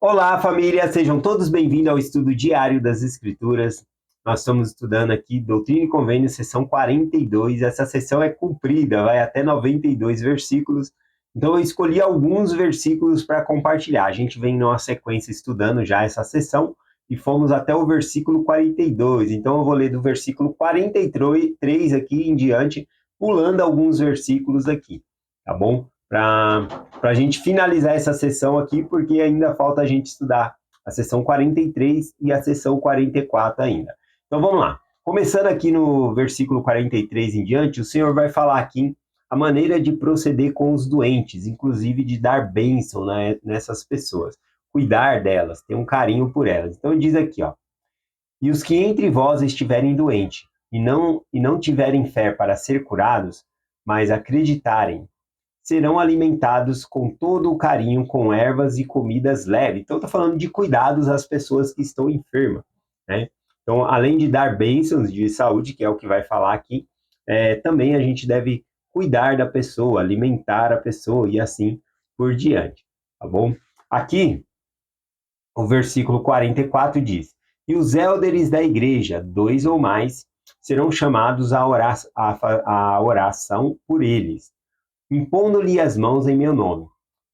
Olá, família! Sejam todos bem-vindos ao estudo diário das Escrituras. Nós estamos estudando aqui Doutrina e Convênios, sessão 42. Essa sessão é comprida, vai até 92 versículos. Então, eu escolhi alguns versículos para compartilhar. A gente vem numa sequência estudando já essa sessão e fomos até o versículo 42. Então, eu vou ler do versículo 43 aqui em diante, pulando alguns versículos aqui, tá bom? Para a gente finalizar essa sessão aqui, porque ainda falta a gente estudar a sessão 43 e a sessão 44 ainda. Então vamos lá. Começando aqui no versículo 43 em diante, o Senhor vai falar aqui a maneira de proceder com os doentes, inclusive de dar bênção, né, nessas pessoas, cuidar delas, ter um carinho por elas. Então diz aqui, ó: e os que entre vós estiverem doentes e não tiverem fé para ser curados, mas acreditarem, serão alimentados com todo o carinho com ervas e comidas leves. Então, está falando de cuidados às pessoas que estão enfermas, né? Então, além de dar bênçãos de saúde, que é o que vai falar aqui, também a gente deve cuidar da pessoa, alimentar a pessoa e assim por diante, tá bom? Aqui, o versículo 44 diz: e os élderes da igreja, 2 ou mais, serão chamados à oração por eles, impondo-lhe as mãos em meu nome.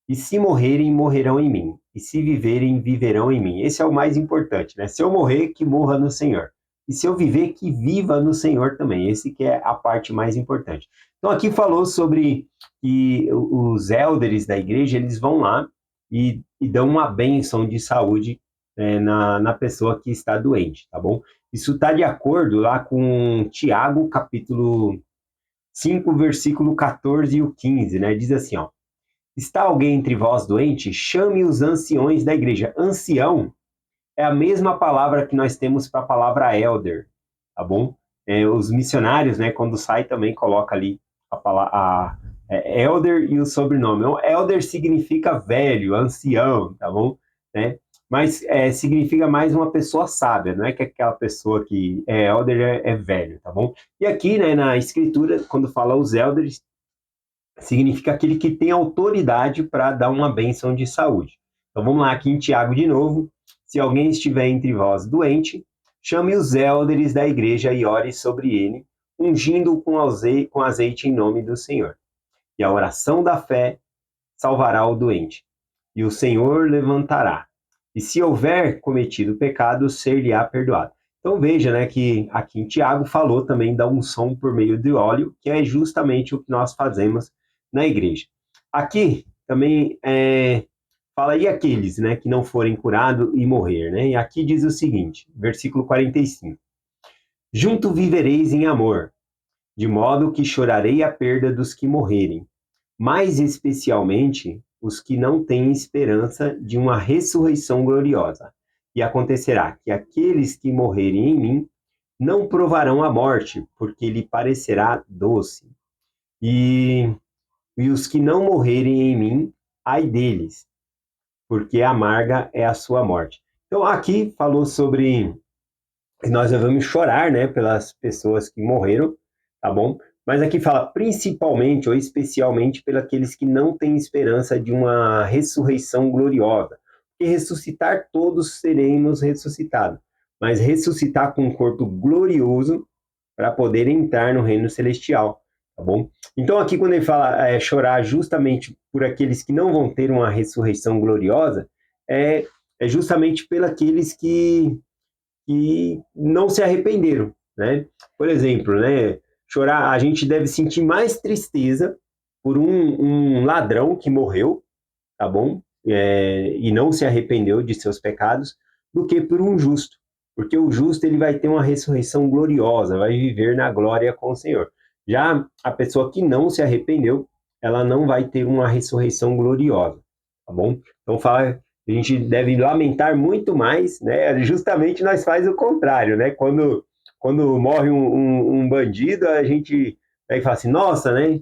E se morrerem, morrerão em mim. E se viverem, viverão em mim. Esse é o mais importante, né? Se eu morrer, que morra no Senhor. E se eu viver, que viva no Senhor também. Esse que é a parte mais importante. Então aqui falou sobre que os élderes da igreja, eles vão lá e dão uma bênção de saúde na pessoa que está doente, tá bom? Isso está de acordo lá com Tiago, capítulo 5, versículo 14 e o 15, né? Diz assim, ó: está alguém entre vós doente? Chame os anciões da igreja. Ancião é a mesma palavra que nós temos para a palavra elder, tá bom? Os missionários, né, quando sai também coloca ali a palavra elder e o sobrenome. Então, elder significa velho, ancião, tá bom? Né? Mas significa mais uma pessoa sábia, não é que aquela pessoa que é elder é velho, tá bom? E aqui, né, na escritura, quando fala os elders, significa aquele que tem autoridade para dar uma bênção de saúde. Então vamos lá aqui em Tiago de novo. Se alguém estiver entre vós doente, chame os élderes da igreja e ore sobre ele, ungindo-o com azeite em nome do Senhor. E a oração da fé salvará o doente, e o Senhor levantará. E se houver cometido pecado, ser-lhe-á perdoado. Então veja, né, que aqui em Tiago falou também da unção por meio de óleo, que é justamente o que nós fazemos na igreja. Aqui também fala, e aqueles, né, que não forem curados e morrer, né? E aqui diz o seguinte, versículo 45: junto vivereis em amor, de modo que chorarei a perda dos que morrerem, mais especialmente os que não têm esperança de uma ressurreição gloriosa. E acontecerá que aqueles que morrerem em mim não provarão a morte, porque lhe parecerá doce. E os que não morrerem em mim, ai deles, porque amarga é a sua morte. Então aqui falou sobre que nós devemos chorar, né, pelas pessoas que morreram, tá bom? Mas aqui fala principalmente ou especialmente pelos aqueles que não têm esperança de uma ressurreição gloriosa. Porque ressuscitar todos seremos ressuscitados, mas ressuscitar com um corpo glorioso para poder entrar no reino celestial, tá bom? Então aqui quando ele fala chorar justamente por aqueles que não vão ter uma ressurreição gloriosa, é justamente pelos aqueles que não se arrependeram, né? Por exemplo, né, chorar, a gente deve sentir mais tristeza por um ladrão que morreu, tá bom? E não se arrependeu de seus pecados, do que por um justo, porque o justo ele vai ter uma ressurreição gloriosa, vai viver na glória com o Senhor. Já a pessoa que não se arrependeu, ela não vai ter uma ressurreição gloriosa, tá bom? Então fala, a gente deve lamentar muito mais, né? Justamente nós faz o contrário, né? Quando morre um bandido, a gente aí fala assim, nossa, né?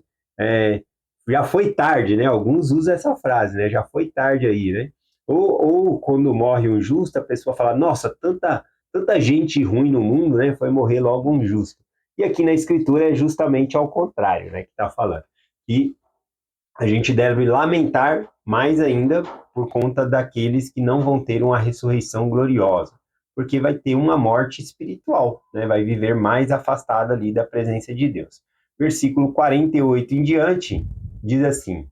Já foi tarde, né? Alguns usam essa frase, né? Já foi tarde aí, né? Ou quando morre um justo, a pessoa fala, nossa, tanta gente ruim no mundo, né? Foi morrer logo um justo. E aqui na escritura é justamente ao contrário, né? Que está falando. E a gente deve lamentar mais ainda por conta daqueles que não vão ter uma ressurreição gloriosa, porque vai ter uma morte espiritual, né? Vai viver mais afastado ali da presença de Deus. Versículo 48 em diante diz assim: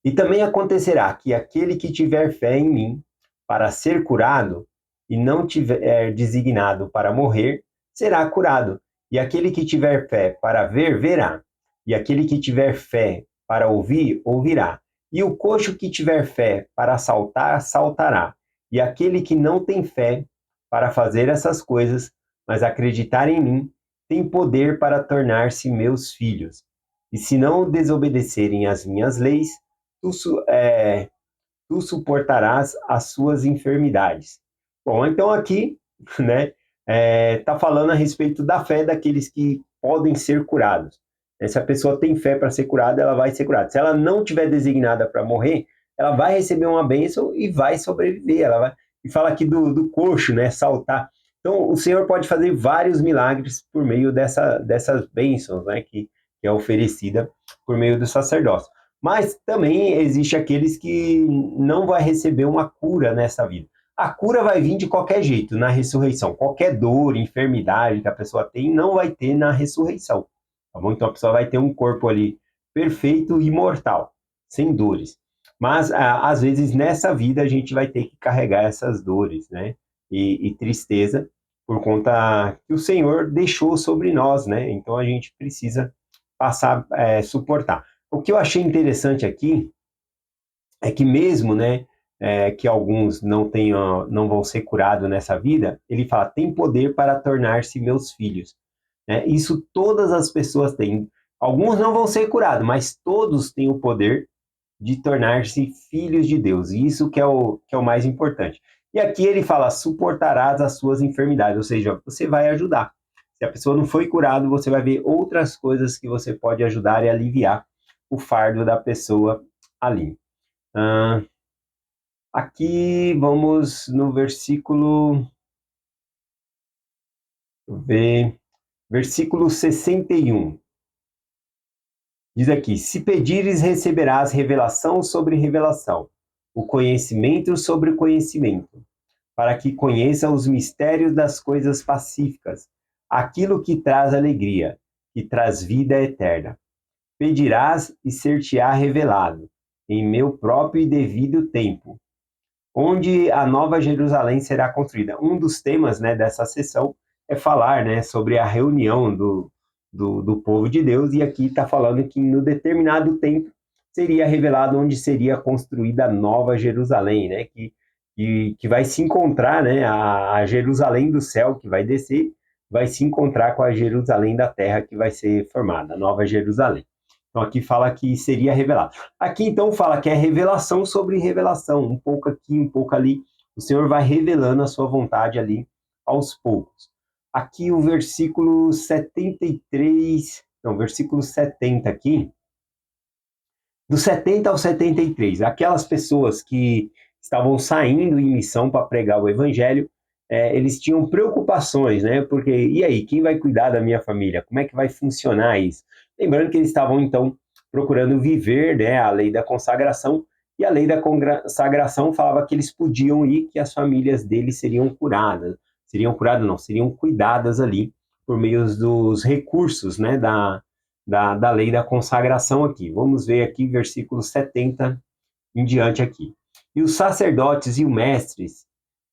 E também acontecerá que aquele que tiver fé em mim para ser curado e não tiver designado para morrer, será curado. E aquele que tiver fé para ver, verá. E aquele que tiver fé para ouvir, ouvirá. E o coxo que tiver fé para saltar, saltará. E aquele que não tem fé para fazer essas coisas, mas acreditar em mim, tem poder para tornar-se meus filhos. E se não desobedecerem às minhas leis, tu suportarás as suas enfermidades. Bom, então aqui, né, tá falando a respeito da fé daqueles que podem ser curados. Se a pessoa tem fé para ser curada, ela vai ser curada. Se ela não tiver designada para morrer, ela vai receber uma bênção e vai sobreviver. Ela vai... E fala aqui do coxo, né, saltar. Então, o Senhor pode fazer vários milagres por meio dessas bênçãos, né, que é oferecida por meio do sacerdócio. Mas também existe aqueles que não vai receber uma cura nessa vida. A cura vai vir de qualquer jeito na ressurreição. Qualquer dor, enfermidade que a pessoa tem, não vai ter na ressurreição. Tá bom? Então a pessoa vai ter um corpo ali perfeito e imortal, sem dores. Mas às vezes nessa vida a gente vai ter que carregar essas dores, né? E tristeza por conta que o Senhor deixou sobre nós, né? Então a gente precisa passar, suportar. O que eu achei interessante aqui é que mesmo, né, que alguns não vão ser curados nessa vida, ele fala, tem poder para tornar-se meus filhos. Né? Isso todas as pessoas têm. Alguns não vão ser curados, mas todos têm o poder de tornar-se filhos de Deus. E isso que é o mais importante. E aqui ele fala, suportarás as suas enfermidades, ou seja, você vai ajudar. Se a pessoa não foi curada, você vai ver outras coisas que você pode ajudar e aliviar o fardo da pessoa ali. Ah, aqui vamos no versículo, ver, versículo 61. Diz aqui: Se pedires, receberás revelação sobre revelação, o conhecimento sobre conhecimento, para que conheça os mistérios das coisas pacíficas, aquilo que traz alegria, que traz vida eterna. Pedirás e ser-te-á revelado, em meu próprio e devido tempo, onde a Nova Jerusalém será construída. Um dos temas, né, dessa sessão é falar, né, sobre a reunião do povo de Deus, e aqui está falando que no determinado tempo seria revelado onde seria construída a Nova Jerusalém, né, que vai se encontrar, né, a Jerusalém do céu que vai descer, vai se encontrar com a Jerusalém da terra que vai ser formada, a Nova Jerusalém. Então aqui fala que seria revelado. Aqui então fala que é revelação sobre revelação, um pouco aqui, um pouco ali. O Senhor vai revelando a sua vontade ali aos poucos. Aqui o versículo 73, não, versículo 70 aqui, do 70 ao 73, aquelas pessoas que estavam saindo em missão para pregar o evangelho, eles tinham preocupações, né? Porque, e aí, quem vai cuidar da minha família? Como é que vai funcionar isso? Lembrando que eles estavam, então, procurando viver, né, a lei da consagração, e a lei da consagração falava que eles podiam ir, que as famílias deles seriam curadas não, seriam cuidadas ali por meio dos recursos, né, da lei da consagração aqui. Vamos ver aqui, versículo 70 em diante aqui. E os sacerdotes e os mestres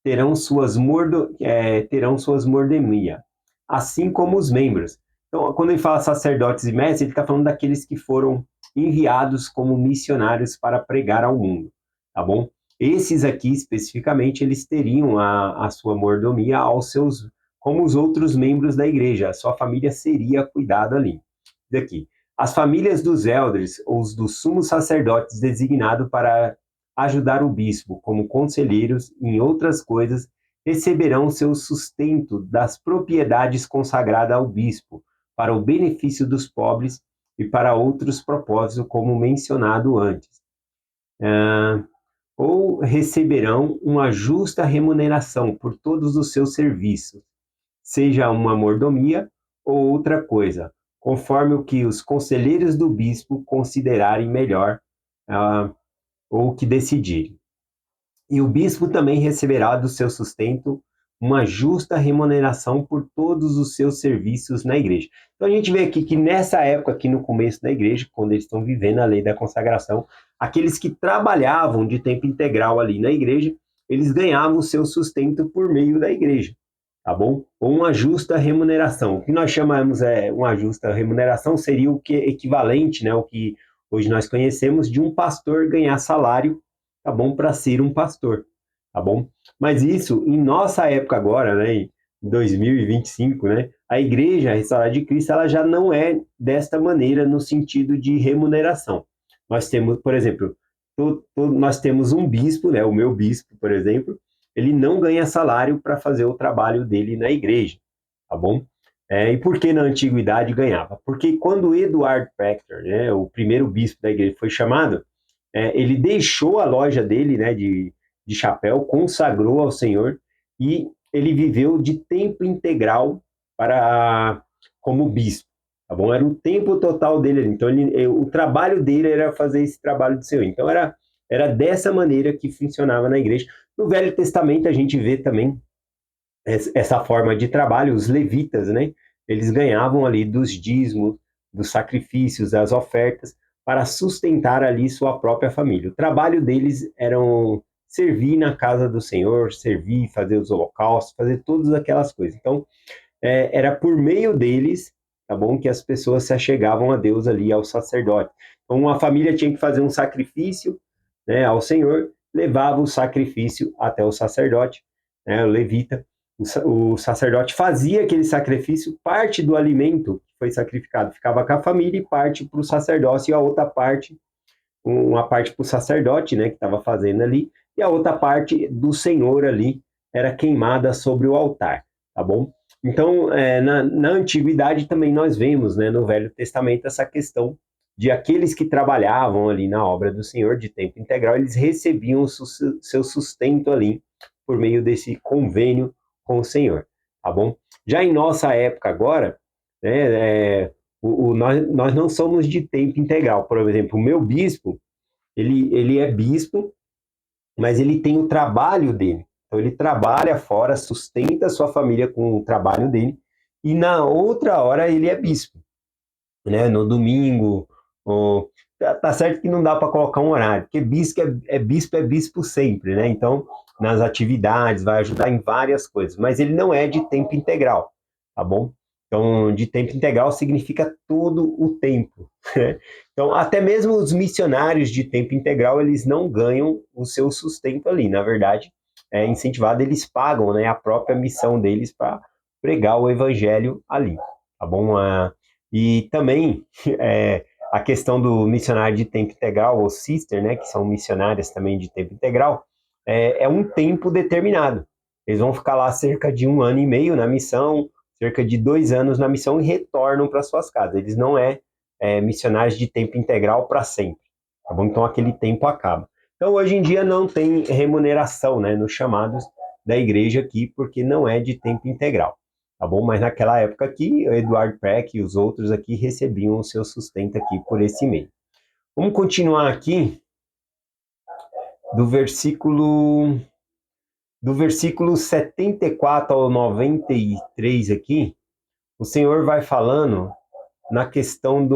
terão suas mordomia, assim como os membros. Então, quando ele fala sacerdotes e mestres, ele está falando daqueles que foram enviados como missionários para pregar ao mundo, tá bom? Esses aqui, especificamente, eles teriam a sua mordomia aos seus, como os outros membros da igreja, a sua família seria cuidada ali. Daqui, as famílias dos elders ou os dos sumos sacerdotes designados para ajudar o bispo como conselheiros em outras coisas receberão seu sustento das propriedades consagradas ao bispo para o benefício dos pobres e para outros propósitos, como mencionado antes. Ou receberão uma justa remuneração por todos os seus serviços, seja uma mordomia ou outra coisa, conforme o que os conselheiros do bispo considerarem melhor, ou o que decidirem. E o bispo também receberá do seu sustento uma justa remuneração por todos os seus serviços na igreja. Então a gente vê aqui que nessa época, aqui no começo da igreja, quando eles estão vivendo a lei da consagração, aqueles que trabalhavam de tempo integral ali na igreja, eles ganhavam o seu sustento por meio da igreja, tá bom? Ou uma justa remuneração. O que nós chamamos uma justa remuneração seria o que equivalente, né, o que hoje nós conhecemos de um pastor ganhar salário, tá bom, para ser um pastor, tá bom? Mas isso, em nossa época agora, né, em 2025, né, a Igreja Restaurada de Cristo, ela já não é desta maneira no sentido de remuneração. Nós temos, por exemplo, nós temos um bispo, né, o meu bispo, por exemplo, ele não ganha salário para fazer o trabalho dele na igreja, tá bom? E por que na antiguidade ganhava? Porque quando Eduard Prechter, né, o primeiro bispo da igreja, foi chamado, ele deixou a loja dele, né, de chapéu, consagrou ao Senhor e ele viveu de tempo integral como bispo, tá bom? Era o tempo total dele. Então, o trabalho dele era fazer esse trabalho do Senhor. Então, era dessa maneira que funcionava na igreja. No Velho Testamento, a gente vê também essa forma de trabalho. Os levitas, né? Eles ganhavam ali dos dízimos, dos sacrifícios, das ofertas, para sustentar ali sua própria família. O trabalho deles era servir na casa do Senhor, servir, fazer os holocaustos, fazer todas aquelas coisas. Então, era por meio deles, tá bom, que as pessoas se achegavam a Deus ali, ao sacerdote. Então, uma família tinha que fazer um sacrifício, né, ao Senhor, levava o sacrifício até o sacerdote, né, o levita. O sacerdote fazia aquele sacrifício, parte do alimento que foi sacrificado ficava com a família e parte para o sacerdócio, e a outra parte, uma parte para o sacerdote, né, que estava fazendo ali, e a outra parte do Senhor ali era queimada sobre o altar, tá bom? Então, na antiguidade também nós vemos, né, no Velho Testamento, essa questão de aqueles que trabalhavam ali na obra do Senhor de tempo integral, eles recebiam seu sustento ali por meio desse convênio com o Senhor, tá bom? Já em nossa época agora, né, nós não somos de tempo integral. Por exemplo, o meu bispo, ele é bispo, mas ele tem o trabalho dele. Então ele trabalha fora, sustenta a sua família com o trabalho dele, e na outra hora ele é bispo, né? No domingo, tá certo que não dá para colocar um horário, porque bispo é bispo sempre, né? Então, nas atividades, vai ajudar em várias coisas, mas ele não é de tempo integral, tá bom? Então, de tempo integral significa todo o tempo, né? Então, até mesmo os missionários de tempo integral, eles não ganham o seu sustento ali. Na verdade, é incentivado, eles pagam, né, a própria missão deles para pregar o evangelho ali, tá bom? E também a questão do missionário de tempo integral, ou sister, né, que são missionárias também de tempo integral, é um tempo determinado. Eles vão ficar lá cerca de 1 ano e meio na missão, cerca de 2 anos na missão e retornam para suas casas. Eles não missionários de tempo integral para sempre, tá bom? Então aquele tempo acaba. Então hoje em dia não tem remuneração, né, nos chamados da igreja aqui, porque não é de tempo integral, tá bom? Mas naquela época aqui, o Eduard Peck e os outros aqui recebiam o seu sustento aqui por esse meio. Vamos continuar aqui do versículo 74 ao 93 aqui. O Senhor vai falando na questão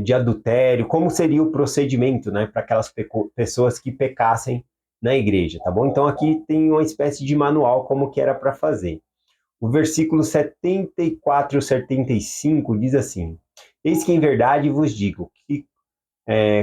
de adultério, como seria o procedimento, né, para aquelas pessoas que pecassem na igreja, tá bom? Então aqui tem uma espécie de manual como que era para fazer. O versículo 74 e 75 diz assim: Eis que em verdade vos digo que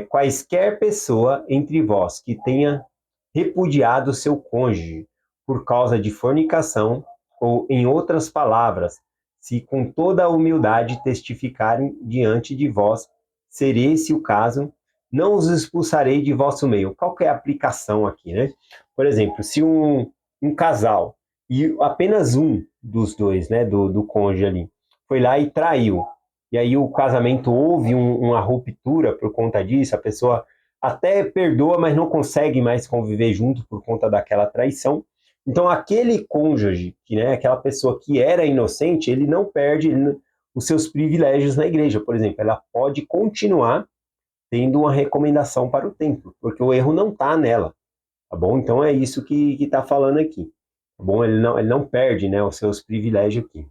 quaisquer pessoa entre vós que tenha repudiado seu cônjuge por causa de fornicação, ou em outras palavras, se com toda a humildade testificarem diante de vós, ser esse o caso, não os expulsarei de vosso meio. Qual que é a aplicação aqui, né? Por exemplo, se um casal, e apenas um dos dois, né, do cônjuge ali, foi lá e traiu, e aí o casamento houve uma ruptura por conta disso, a pessoa até perdoa, mas não consegue mais conviver junto por conta daquela traição, Então, aquele cônjuge, que, né, aquela pessoa que era inocente, ele não perde os seus privilégios na igreja. Por exemplo, ela pode continuar tendo uma recomendação para o templo, porque o erro não está nela, tá bom? Então, é isso que está falando aqui, tá bom? Ele não perde, né, os seus privilégios aqui.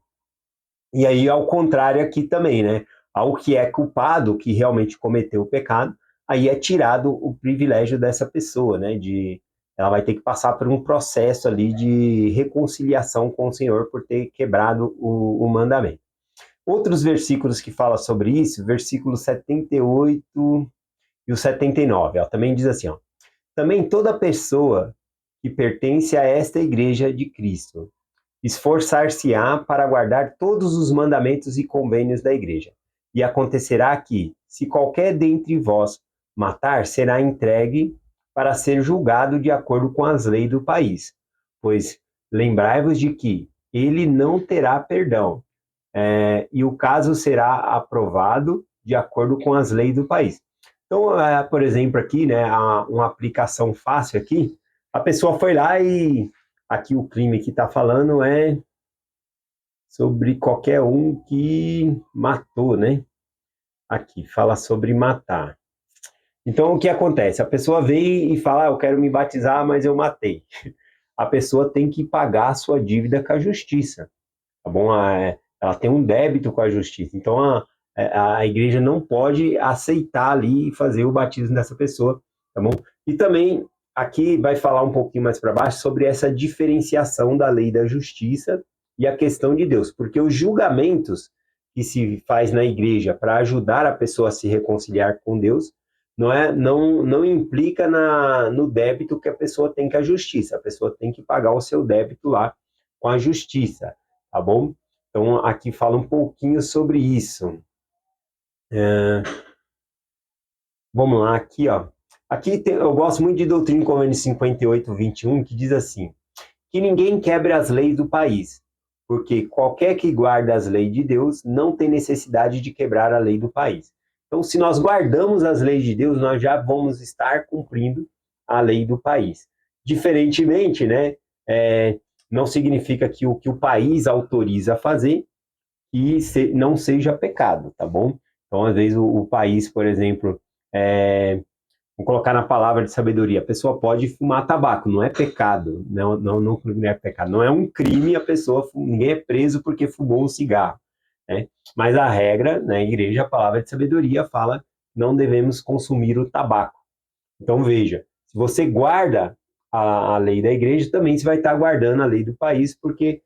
E aí, ao contrário aqui também, né? Ao que é culpado, que realmente cometeu o pecado, aí é tirado o privilégio dessa pessoa, né? Ela vai ter que passar por um processo ali de reconciliação com o Senhor por ter quebrado o mandamento. Outros versículos que falam sobre isso, versículo 78 e o 79, ó, também diz assim, ó, também toda pessoa que pertence a esta igreja de Cristo esforçar-se-á para guardar todos os mandamentos e convênios da igreja. E acontecerá que, se qualquer dentre vós matar, será entregue para ser julgado de acordo com as leis do país. Pois lembrai-vos de que ele não terá perdão, e o caso será aprovado de acordo com as leis do país. Então, por exemplo, aqui, né, uma aplicação fácil aqui, a pessoa foi lá e aqui o crime que está falando é sobre qualquer um que matou, né? Aqui, fala sobre matar. Então, o que acontece? A pessoa vem e fala, eu quero me batizar, mas eu matei. A pessoa tem que pagar a sua dívida com a justiça, tá bom? Ela tem um débito com a justiça. Então, a igreja não pode aceitar ali e fazer o batismo dessa pessoa, tá bom? E também, aqui vai falar um pouquinho mais para baixo sobre essa diferenciação da lei da justiça e a questão de Deus, porque os julgamentos que se faz na igreja para ajudar a pessoa a se reconciliar com Deus não implica no débito que a pessoa tem com a justiça. A pessoa tem que pagar o seu débito lá com a justiça, tá bom? Então, aqui fala um pouquinho sobre isso. Vamos lá, aqui, ó. Aqui eu gosto muito de Doutrina e Convênio 58, 21, que diz assim, que ninguém quebre as leis do país, porque qualquer que guarda as leis de Deus não tem necessidade de quebrar a lei do país. Então, se nós guardamos as leis de Deus, nós já vamos estar cumprindo a lei do país. Diferentemente, né, não significa que o país autoriza a fazer não seja pecado, tá bom? Então, às vezes, o país, por exemplo, vou colocar na palavra de sabedoria, a pessoa pode fumar tabaco, não é pecado, não é pecado, não é um crime a pessoa, ninguém é preso porque fumou um cigarro, né? Mas a regra, na igreja, a palavra de sabedoria fala, não devemos consumir o tabaco. Então, veja, se você guarda a lei da igreja, também você vai estar guardando a lei do país, porque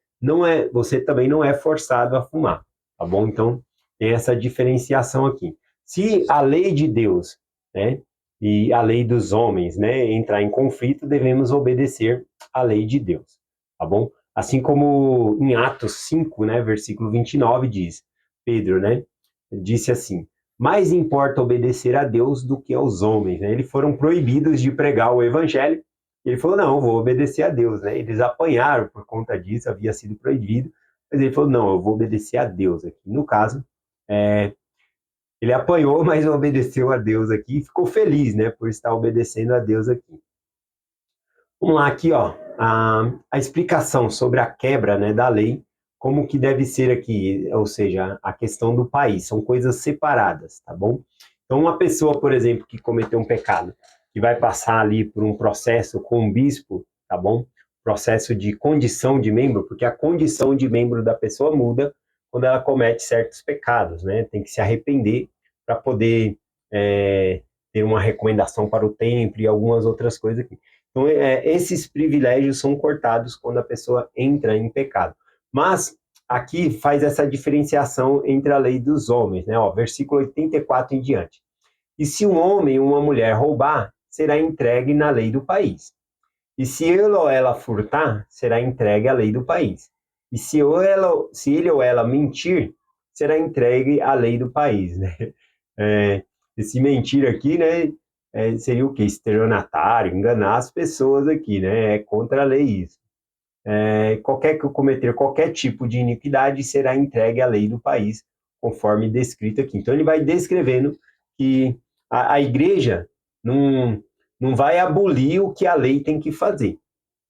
você também não é forçado a fumar, tá bom? Então, tem essa diferenciação aqui. Se a lei de Deus, né, e a lei dos homens, né, entrar em conflito, devemos obedecer à lei de Deus, tá bom? Assim como em Atos 5, né, versículo 29 diz, Pedro, né, disse assim, mais importa obedecer a Deus do que aos homens, né? Eles foram proibidos de pregar o evangelho. Ele falou, não, vou obedecer a Deus, né? Eles apanharam por conta disso, havia sido proibido. Mas ele falou, não, eu vou obedecer a Deus aqui. No caso, ele apanhou, mas obedeceu a Deus aqui e ficou feliz, né, por estar obedecendo a Deus aqui. Vamos lá, aqui, ó, a explicação sobre a quebra, né, da lei, como que deve ser aqui, ou seja, a questão do país, são coisas separadas, tá bom? Então, uma pessoa, por exemplo, que cometeu um pecado, que vai passar ali por um processo com um bispo, tá bom? Processo de condição de membro, porque a condição de membro da pessoa muda quando ela comete certos pecados, né? Tem que se arrepender para poder ter uma recomendação para o templo e algumas outras coisas aqui. Então, esses privilégios são cortados quando a pessoa entra em pecado. Mas aqui faz essa diferenciação entre a lei dos homens, né? Ó, versículo 84 em diante. E se um homem ou uma mulher roubar, será entregue na lei do país. E se ele ou ela furtar, será entregue à lei do país. E se ele ou ela mentir, será entregue à lei do país, né? Esse mentir aqui, né? Seria o quê? Estelionatário, enganar as pessoas aqui, né? É contra a lei isso. Qualquer que cometer qualquer tipo de iniquidade será entregue à lei do país, conforme descrito aqui. Então, ele vai descrevendo que a igreja não vai abolir o que a lei tem que fazer,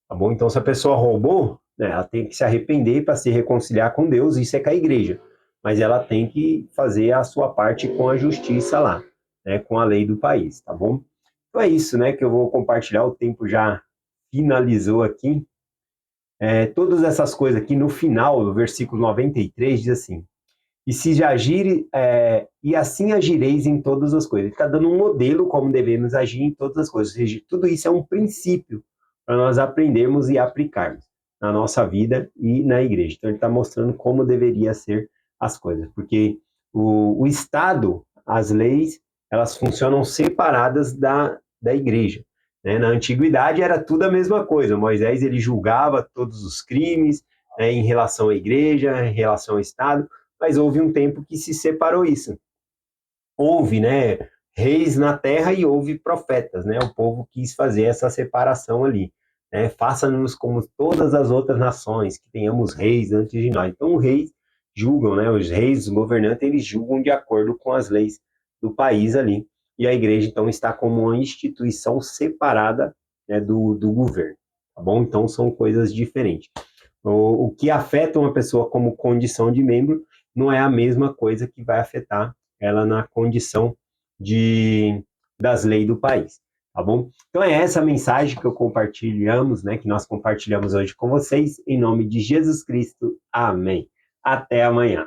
tá bom? Então, se a pessoa roubou, né, ela tem que se arrepender para se reconciliar com Deus, isso é com a igreja. Mas ela tem que fazer a sua parte com a justiça lá, né, com a lei do país, tá bom? Então é isso, né, que eu vou compartilhar, o tempo já finalizou aqui. Todas essas coisas aqui, no final, do versículo 93, diz assim, e se já agir, e assim agireis em todas as coisas. Ele está dando um modelo como devemos agir em todas as coisas. Ou seja, tudo isso é um princípio para nós aprendermos e aplicarmos na nossa vida e na igreja. Então, ele está mostrando como deveria ser as coisas. Porque o Estado, as leis, elas funcionam separadas da igreja. Né? Na antiguidade era tudo a mesma coisa. Moisés ele julgava todos os crimes, né, em relação à igreja, em relação ao Estado, mas houve um tempo que se separou isso. Houve, né, reis na terra e houve profetas, né? O povo quis fazer essa separação ali, né? Faça-nos como todas as outras nações, que tenhamos reis antes de nós. Então, os reis julgam, né? Os reis, os governantes, eles julgam de acordo com as leis do país ali. E a igreja, então, está como uma instituição separada, né, do governo, tá bom? Então, são coisas diferentes. O que afeta uma pessoa como condição de membro não é a mesma coisa que vai afetar ela na condição das leis do país, tá bom? Então é essa a mensagem que compartilhamos, né, que nós compartilhamos hoje com vocês, em nome de Jesus Cristo. Amém. Até amanhã.